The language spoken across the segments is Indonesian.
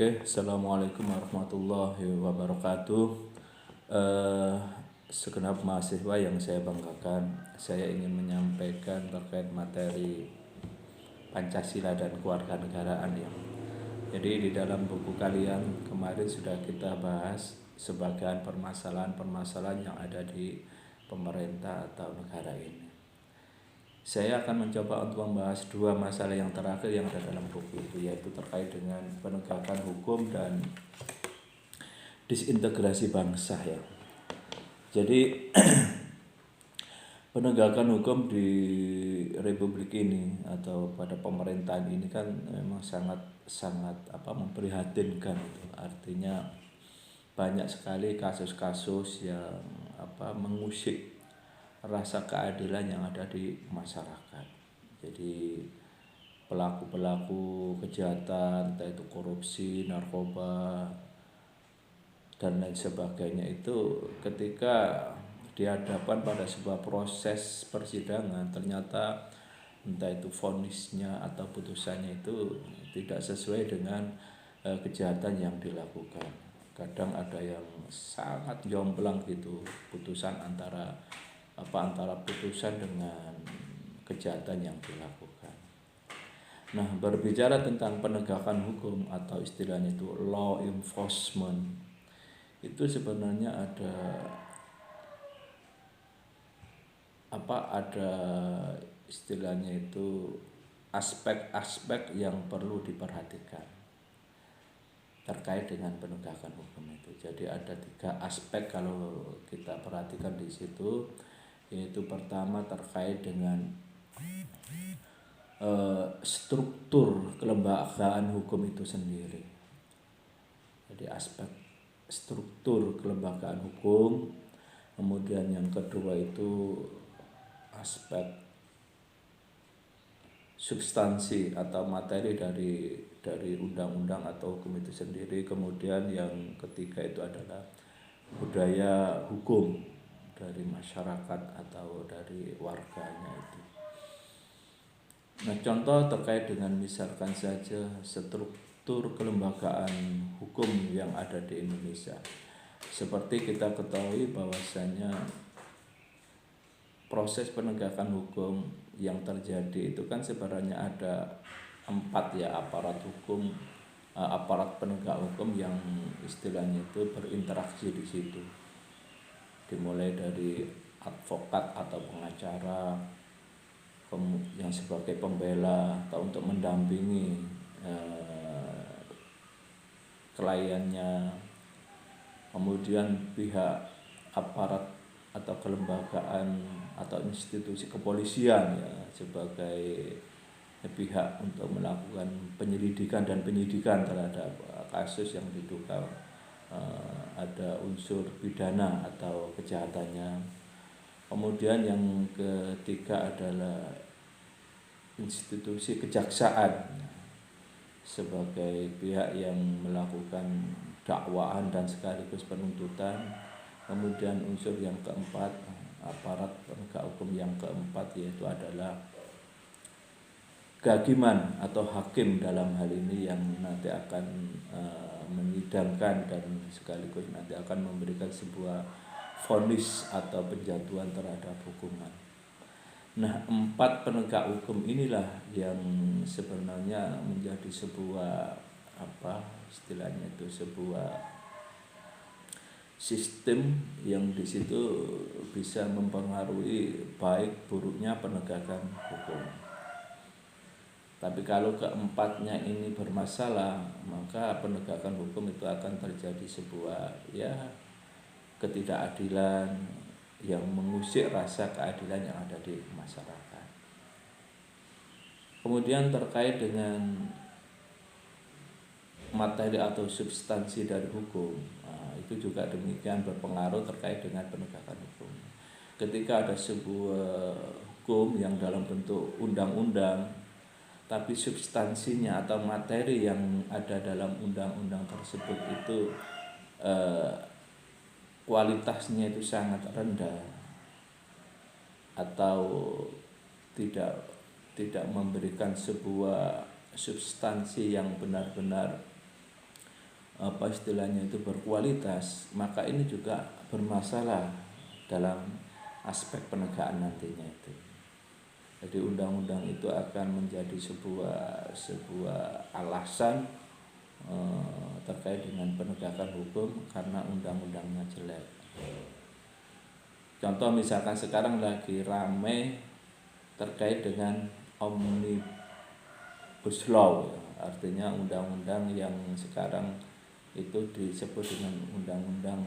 Oke, Assalamualaikum warahmatullahi wabarakatuh. Eh, Segenap mahasiswa yang saya banggakan, saya ingin menyampaikan terkait materi Pancasila dan kewarganegaraan ya. Jadi di dalam buku kalian kemarin sudah kita bahas sebagian permasalahan-permasalahan yang ada di pemerintah atau negara ini. Saya akan mencoba untuk membahas dua masalah yang terakhir yang ada dalam buku itu, yaitu terkait dengan penegakan hukum dan disintegrasi bangsa ya. Jadi penegakan hukum di Republik ini atau pada pemerintahan ini kan memang sangat memprihatinkan itu. Artinya banyak sekali kasus-kasus yang mengusik rasa keadilan yang ada di masyarakat. Jadi pelaku-pelaku kejahatan, entah itu korupsi, narkoba, dan lain sebagainya itu ketika dihadapkan pada sebuah proses persidangan ternyata entah itu vonisnya atau putusannya itu tidak sesuai dengan kejahatan yang dilakukan. Kadang ada yang sangat jomplang gitu putusan antara putusan dengan kejahatan yang dilakukan. Nah, berbicara tentang penegakan hukum atau istilahnya itu law enforcement, itu sebenarnya ada istilahnya itu aspek-aspek yang perlu diperhatikan terkait dengan penegakan hukum itu. Jadi ada 3 aspek kalau kita perhatikan di situ, yaitu pertama terkait dengan struktur kelembagaan hukum itu sendiri. Jadi aspek struktur kelembagaan hukum, kemudian yang kedua itu aspek substansi atau materi dari undang-undang atau hukum itu sendiri, kemudian yang ketiga itu adalah budaya hukum dari masyarakat atau dari warganya itu. Nah, contoh terkait dengan misalkan saja struktur kelembagaan hukum yang ada di Indonesia. Seperti kita ketahui bahwasanya proses penegakan hukum yang terjadi itu kan sebenarnya ada 4 ya aparat hukum, aparat penegak hukum yang istilahnya itu berinteraksi di situ. Dimulai dari advokat atau pengacara yang sebagai pembela atau untuk mendampingi kliennya, kemudian pihak aparat atau kelembagaan atau institusi kepolisian ya sebagai pihak untuk melakukan penyelidikan dan penyidikan terhadap kasus yang diduga ada unsur pidana atau kejahatannya. Kemudian yang ketiga adalah institusi kejaksaan sebagai pihak yang melakukan dakwaan dan sekaligus penuntutan. Kemudian unsur yang keempat, aparat penegak hukum yang keempat, yaitu adalah kehakiman atau hakim dalam hal ini yang nanti akan menyidangkan dan sekaligus nanti akan memberikan sebuah vonis atau penjatuhan terhadap hukuman. Nah, 4 penegak hukum inilah yang sebenarnya menjadi sebuah istilahnya itu sebuah sistem yang di situ bisa mempengaruhi baik buruknya penegakan hukum. Tapi kalau keempatnya ini bermasalah, maka penegakan hukum itu akan terjadi sebuah ketidakadilan yang mengusik rasa keadilan yang ada di masyarakat. Kemudian terkait dengan materi atau substansi dari hukum, itu juga demikian berpengaruh terkait dengan penegakan hukum. Ketika ada sebuah hukum yang dalam bentuk undang-undang, tapi substansinya atau materi yang ada dalam undang-undang tersebut itu kualitasnya itu sangat rendah atau tidak memberikan sebuah substansi yang benar-benar apa istilahnya itu berkualitas, maka ini juga bermasalah dalam aspek penegakan nantinya itu. Jadi undang-undang itu akan menjadi sebuah alasan terkait dengan penegakan hukum karena undang-undangnya jelek. Contoh misalkan sekarang lagi rame terkait dengan omnibus law, ya. Artinya undang-undang yang sekarang itu disebut dengan undang-undang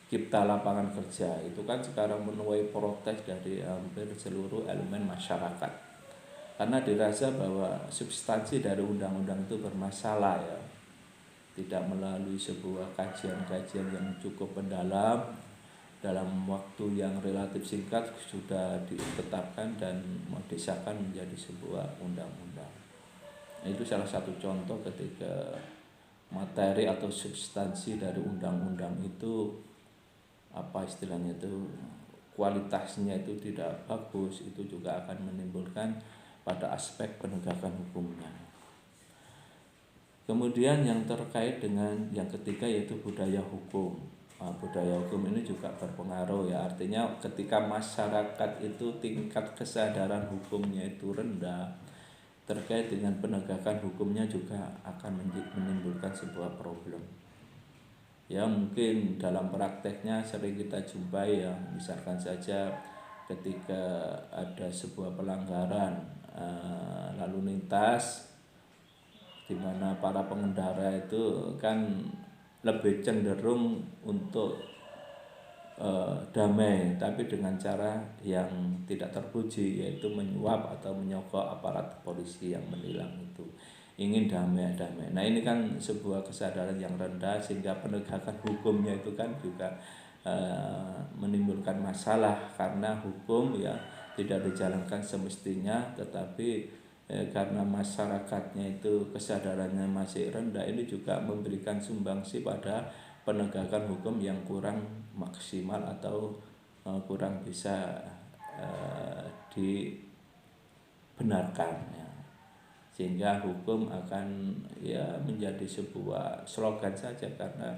cipta lapangan kerja. Itu kan sekarang menuai protes dari hampir seluruh elemen masyarakat, karena dirasa bahwa substansi dari undang-undang itu bermasalah, ya, tidak melalui sebuah kajian-kajian yang cukup mendalam, dalam waktu yang relatif singkat sudah ditetapkan dan disahkan menjadi sebuah undang-undang. Itu salah satu contoh ketika materi atau substansi dari undang-undang itu apa istilahnya itu kualitasnya itu tidak bagus, itu juga akan menimbulkan pada aspek penegakan hukumnya. Kemudian yang terkait dengan yang ketiga yaitu budaya hukum. Budaya hukum ini juga berpengaruh, ya, artinya ketika masyarakat itu tingkat kesadaran hukumnya itu rendah, terkait dengan penegakan hukumnya juga akan menimbulkan sebuah problem. Ya, mungkin dalam prakteknya sering kita jumpai, ya, misalkan saja ketika ada sebuah pelanggaran lalu lintas, di mana para pengendara itu kan lebih cenderung untuk damai, tapi dengan cara yang tidak terpuji, yaitu menyuap atau menyogok aparat polisi yang menilang itu, ingin damai. Nah, ini kan sebuah kesadaran yang rendah, sehingga penegakan hukumnya itu kan juga menimbulkan masalah, karena hukum, ya, tidak dijalankan semestinya, tetapi karena masyarakatnya itu kesadarannya masih rendah, ini juga memberikan sumbangsi pada penegakan hukum yang kurang maksimal atau kurang bisa dibenarkan, ya. Sehingga hukum akan, ya, menjadi sebuah slogan saja, karena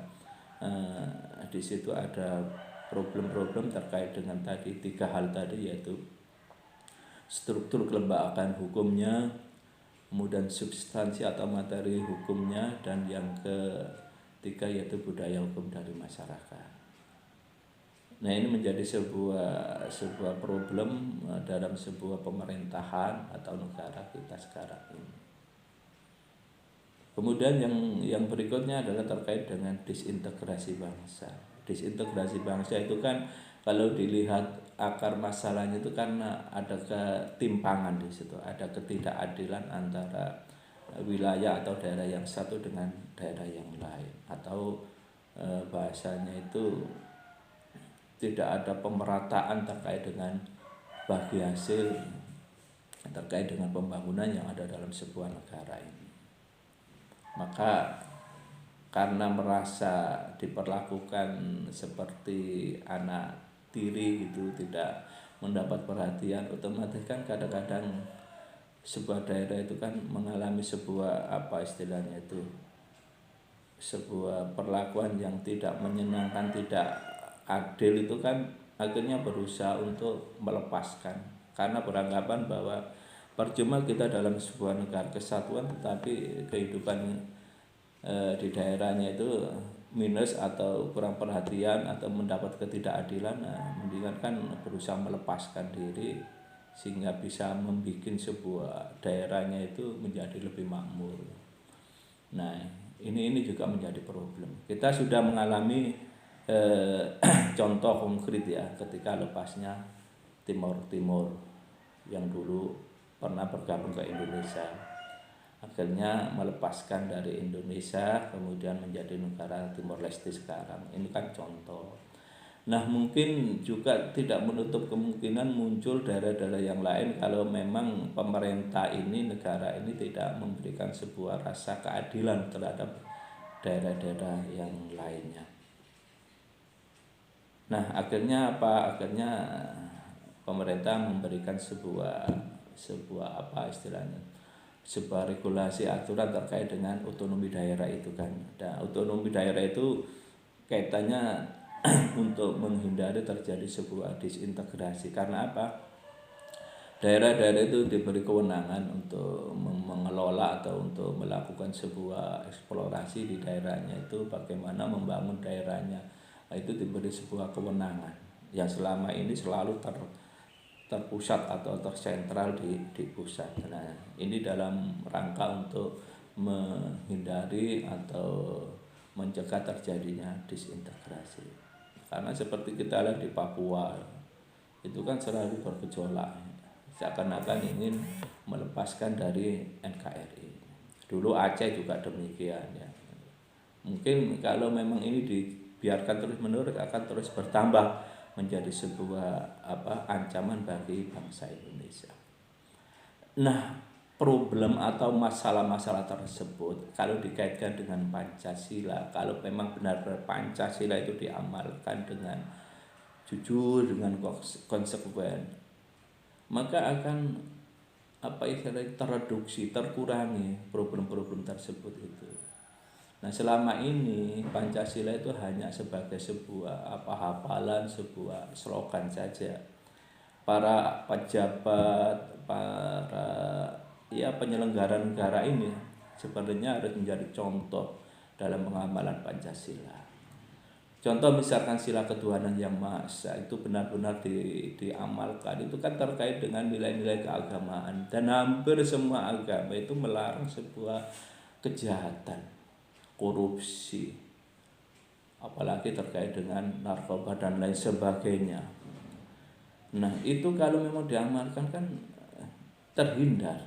di situ ada problem-problem terkait dengan tadi tiga hal tadi, yaitu struktur kelembagaan hukumnya, kemudian substansi atau materi hukumnya, dan yang ketiga yaitu budaya hukum dari masyarakat. Nah, ini menjadi sebuah problem dalam sebuah pemerintahan atau negara kita sekarang ini. Kemudian yang berikutnya adalah terkait dengan disintegrasi bangsa. Disintegrasi bangsa itu kan kalau dilihat akar masalahnya itu karena ada ketimpangan di situ, ada ketidakadilan antara wilayah atau daerah yang satu dengan daerah yang lain, atau bahasanya itu tidak ada pemerataan terkait dengan bagi hasil terkait dengan pembangunan yang ada dalam sebuah negara ini. Maka karena merasa diperlakukan seperti anak tiri gitu, tidak mendapat perhatian, otomatis kan kadang-kadang sebuah daerah itu kan mengalami sebuah apa istilahnya itu, sebuah perlakuan yang tidak menyenangkan, tidak adil, itu kan akhirnya berusaha untuk melepaskan, karena beranggapan bahwa percuma kita dalam sebuah negara kesatuan tetapi kehidupan di daerahnya itu minus atau kurang perhatian atau mendapat ketidakadilan. Nah, mendingan kan berusaha melepaskan diri sehingga bisa membuat sebuah daerahnya itu menjadi lebih makmur. Nah, ini juga menjadi problem. Kita sudah mengalami contoh konkret, ya, ketika lepasnya Timur yang dulu pernah bergabung ke Indonesia, akhirnya melepaskan dari Indonesia kemudian menjadi negara Timor Leste sekarang. Ini kan contoh. Nah, mungkin juga tidak menutup kemungkinan muncul daerah-daerah yang lain kalau memang pemerintah ini, negara ini tidak memberikan sebuah rasa keadilan terhadap daerah-daerah yang lainnya. Nah, akhirnya apa? Akhirnya pemerintah memberikan sebuah apa istilahnya, sebuah regulasi aturan terkait dengan otonomi daerah itu kan. Dan otonomi daerah itu kaitannya untuk menghindari terjadi sebuah disintegrasi. Karena apa? Daerah-daerah itu diberi kewenangan untuk mengelola atau untuk melakukan sebuah eksplorasi di daerahnya, itu bagaimana membangun daerahnya. Nah, itu diberi sebuah kewenangan yang selama ini selalu terpusat atau tersentral di pusat. Nah, ini dalam rangka untuk menghindari atau mencegah terjadinya disintegrasi. Karena seperti kita lihat di Papua itu kan selalu bergejolak, seakan-akan ingin melepaskan dari NKRI. Dulu Aceh juga demikian ya. Mungkin kalau memang ini dibiarkan terus-menerus akan terus bertambah menjadi sebuah ancaman bagi bangsa Indonesia. Nah, problem atau masalah-masalah tersebut kalau dikaitkan dengan Pancasila, kalau memang benar-benar Pancasila itu diamalkan dengan jujur, dengan konsekuen, maka akan tereduksi, terkurangi problem-problem tersebut itu. Nah, selama ini Pancasila itu hanya sebagai sebuah hafalan, sebuah slogan saja. Para pejabat, para penyelenggara negara ini sebenarnya harus menjadi contoh dalam pengamalan Pancasila. Contoh misalkan sila ketuhanan yang Maha Esa itu benar-benar diamalkan, itu kan terkait dengan nilai-nilai keagamaan, dan hampir semua agama itu melarang sebuah kejahatan, korupsi, apalagi terkait dengan narkoba dan lain sebagainya. Nah, itu kalau memang diamalkan kan terhindar,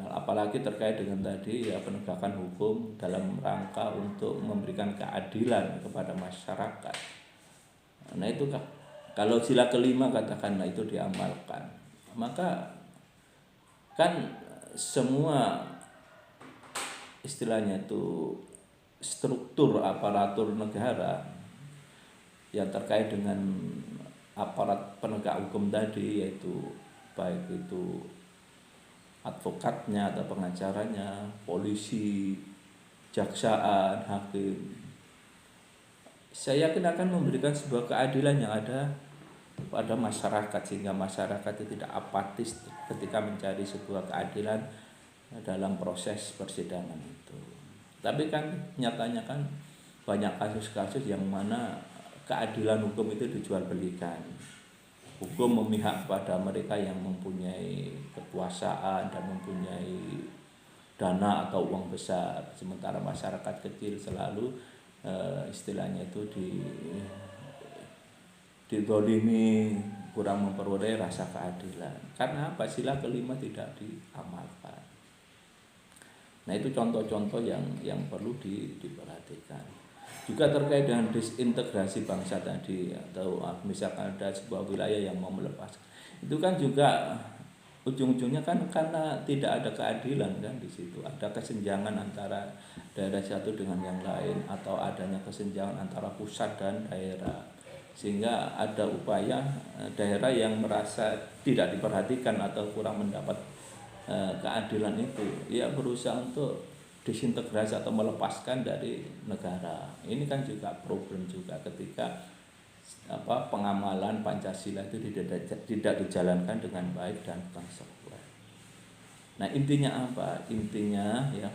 apalagi terkait dengan tadi penegakan hukum dalam rangka untuk memberikan keadilan kepada masyarakat. Nah, itu kalau sila kelima katakanlah itu diamalkan, maka kan semua istilahnya itu struktur aparatur negara yang terkait dengan aparat penegak hukum tadi, yaitu baik itu advokatnya atau pengacaranya, polisi, jaksaan, hakim, saya yakin akan memberikan sebuah keadilan yang ada pada masyarakat, sehingga masyarakat itu tidak apatis ketika mencari sebuah keadilan dalam proses persidangan itu. Tapi kan nyatanya kan banyak kasus-kasus yang mana keadilan hukum itu dijual belikan. Hukum memihak pada mereka yang mempunyai kekuasaan dan mempunyai dana atau uang besar, sementara masyarakat kecil selalu istilahnya itu didolimi, kurang memperoleh rasa keadilan. Karena apa? Sila kelima tidak diamalkan. Nah, itu contoh-contoh yang perlu diperhatikan. Juga terkait dengan disintegrasi bangsa tadi, atau misalkan ada sebuah wilayah yang mau melepaskan, itu kan juga ujung-ujungnya kan karena tidak ada keadilan kan di situ. Ada kesenjangan antara daerah satu dengan yang lain, atau adanya kesenjangan antara pusat dan daerah, sehingga ada upaya daerah yang merasa tidak diperhatikan atau kurang mendapat keadilan itu, ia berusaha untuk disintegrasi atau melepaskan dari negara. Ini kan juga problem juga ketika pengamalan Pancasila itu tidak dijalankan dengan baik dan konsekuen. Nah, intinya apa? Intinya ya,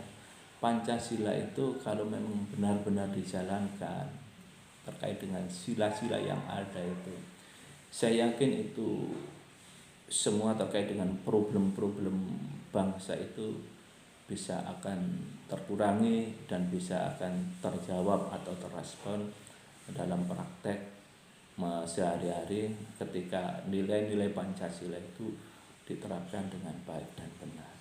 Pancasila itu kalau memang benar-benar dijalankan terkait dengan sila-sila yang ada itu, saya yakin itu semua terkait dengan problem-problem bangsa itu bisa akan terkurangi dan bisa akan terjawab atau terrespon dalam praktek sehari-hari ketika nilai-nilai Pancasila itu diterapkan dengan baik dan benar.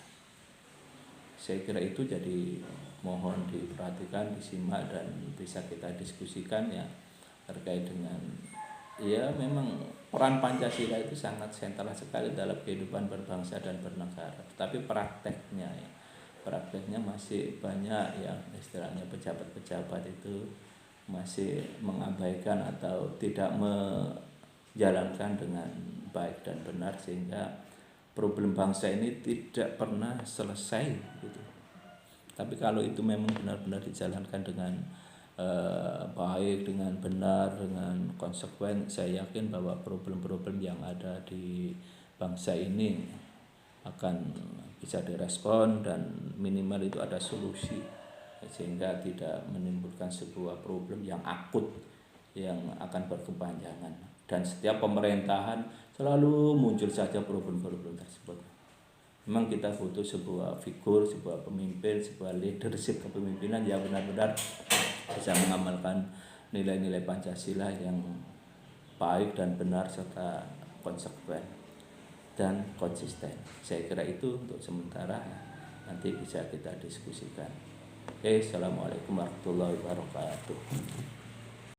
Saya kira itu jadi mohon diperhatikan, disimak, dan bisa kita diskusikan ya terkait dengan memang peran Pancasila itu sangat sentral sekali dalam kehidupan berbangsa dan bernegara. Tapi prakteknya masih banyak yang istilahnya pejabat-pejabat itu masih mengabaikan atau tidak menjalankan dengan baik dan benar, sehingga problem bangsa ini tidak pernah selesai gitu. Tapi kalau itu memang benar-benar dijalankan dengan baik, dengan benar, dengan konsekuen, saya yakin bahwa problem-problem yang ada di bangsa ini akan bisa direspon dan minimal itu ada solusi, sehingga tidak menimbulkan sebuah problem yang akut yang akan berkepanjangan. Dan setiap pemerintahan selalu muncul saja problem-problem tersebut. Memang kita butuh sebuah figur, sebuah pemimpin, sebuah leadership kepemimpinan yang benar-benar bisa mengamalkan nilai-nilai Pancasila yang baik dan benar serta konsekuen dan konsisten. Saya kira itu untuk sementara, nanti bisa kita diskusikan. Oke, assalamualaikum warahmatullahi wabarakatuh.